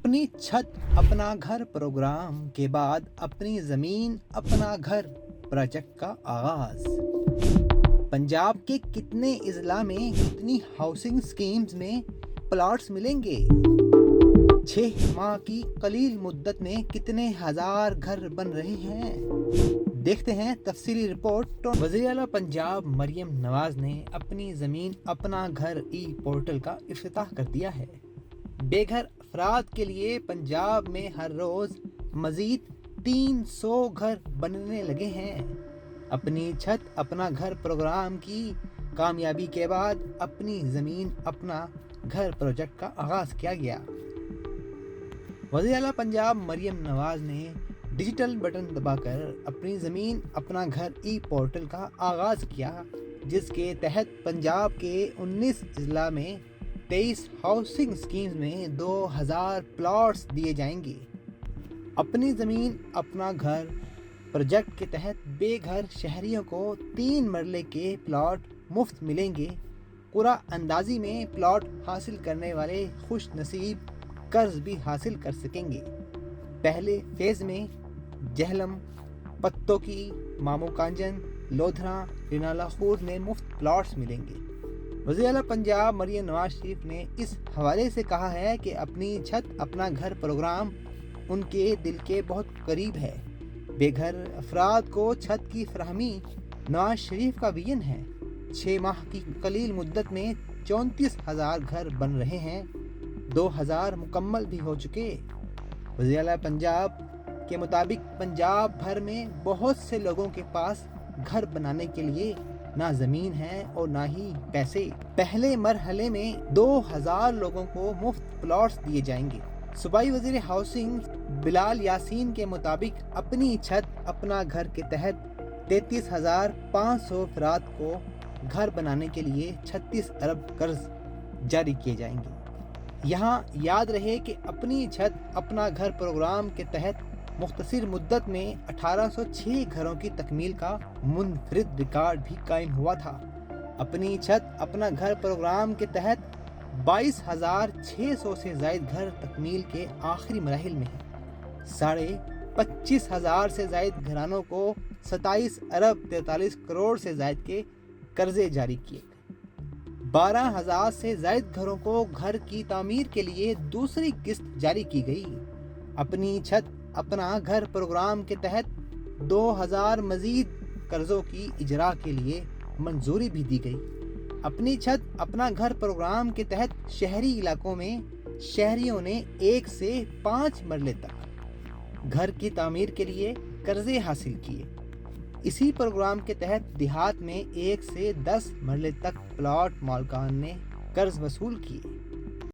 अपनी छत अपना घर प्रोग्राम के बाद अपनी ज़मीन अपना घर प्रोजेक्ट का आगाज़। पंजाब के कितने अजला में कितनी हाउसिंग स्कीम्स में प्लॉट्स मिलेंगे? 6 माह की कलील मुद्दत में कितने हजार घर बन रहे हैं? देखते हैं तफसीली रिपोर्ट। वज़ीर आला पंजाब मरियम नवाज ने अपनी ज़मीन अपना घर ई पोर्टल का इफ्तिताह कर दिया है। बेघर अफराद के लिए पंजाब में हर रोज़ मज़ीद 300 घर बनने लगे हैं। अपनी छत अपना घर प्रोग्राम की कामयाबी के बाद अपनी ज़मीन अपना घर प्रोजेक्ट का आगाज़ किया गया। वज़ीर आला पंजाब मरियम नवाज ने डिजिटल बटन दबाकर अपनी ज़मीन अपना घर ई पोर्टल का आगाज़ किया, जिसके तहत पंजाब के 19 अजला में 23 हाउसिंग स्कीम्स में 2000 प्लॉट्स दिए जाएंगे। अपनी ज़मीन अपना घर प्रोजेक्ट के तहत बेघर शहरियों को 3 मरले के प्लॉट मुफ्त मिलेंगे। कुरा अंदाजी में प्लॉट हासिल करने वाले खुश नसीब कर्ज भी हासिल कर सकेंगे। पहले फेज़ में जहलम, पत्तोकी, मामू कांजन, लोधरा, रिनाला खूर में मुफ्त प्लॉट्स मिलेंगे। वज़ीर आला पंजाब मरियम नवाज शरीफ ने इस हवाले से कहा है कि अपनी छत अपना घर प्रोग्राम उनके दिल के बहुत करीब है। बेघर अफराद को छत की फराहमी नवाज शरीफ का विजन है। 6 माह की कलील मुद्दत में 34,000 घर बन रहे हैं। 2000 मुकम्मल भी हो चुके। वज़ीर आला पंजाब के मुताबिक पंजाब भर में बहुत से लोगों के पास घर बनाने के लिए ना ज़मीन है और ना ही पैसे। पहले मरहले में 2000 लोगों को मुफ्त प्लॉट्स दिए जाएंगे। सूबाई वज़ीर हाउसिंग बिलाल यासीन के मुताबिक अपनी छत अपना घर के तहत 33,500 अफराद को घर बनाने के लिए 36 अरब कर्ज जारी किए जाएंगे। यहाँ याद रहे कि अपनी छत अपना घर प्रोग्राम के तहत मुख्तसर मुद्दत में 1806 घरों की तकमील का मुनफरिद रिकॉर्ड भी कायम हुआ था। अपनी छत अपना घर प्रोग्राम के तहत 22,600 से ज़ायद घर तकमील के आखिरी मराहिल में हैं। 25,500 से ज़ायद घरानों को 27 अरब 43 करोड़ से ज़ायद के कर्जे जारी किए गए। 12,000 से ज़ायद घरों को घर की तामीर के लिए दूसरी किस्त जारी की गई। अपनी छत अपना घर प्रोग्राम के तहत 2000 मजीद कर्जों की इजरा के लिए मंजूरी भी दी गई। अपनी छत अपना घर प्रोग्राम के तहत शहरी इलाकों में शहरियों ने 1 से 5 मरले तक घर की तामीर के लिए कर्जे हासिल किए। इसी प्रोग्राम के तहत देहात में 1 से 10 मरले तक प्लॉट मालकान ने कर्ज वसूल किए।